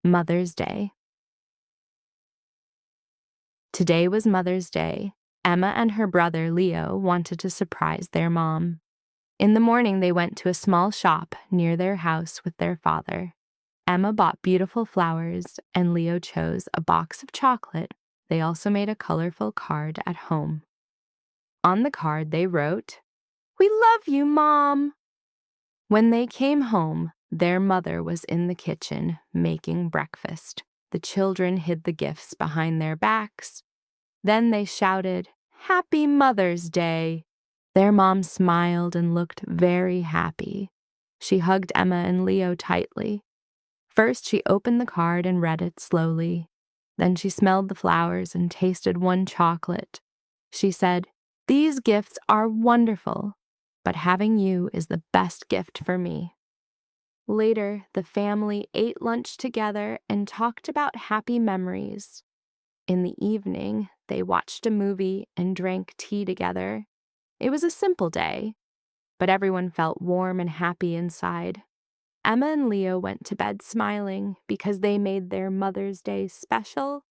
Mother's Day. Today was Mother's Day. Emma and her brother Leo wanted to surprise their mom. In the morning, they went to a small shop near their house with their father. Emma bought beautiful flowers, and Leo chose a box of chocolate. They also made a colorful card at home. On the card, they wrote, "We love you, Mom." When they came home, their mother was in the kitchen making breakfast. The children hid the gifts behind their backs. Then they shouted, "Happy Mother's Day!" Their mom smiled and looked very happy. She hugged Emma and Leo tightly. First, she opened the card and read it slowly. Then she smelled the flowers and tasted one chocolate. She said, "These gifts are wonderful, but having you is the best gift for me." Later, the family ate lunch together and talked about happy memories. In the evening, they watched a movie and drank tea together. It was a simple day, but everyone felt warm and happy inside. Emma and Leo went to bed smiling because they made their Mother's Day special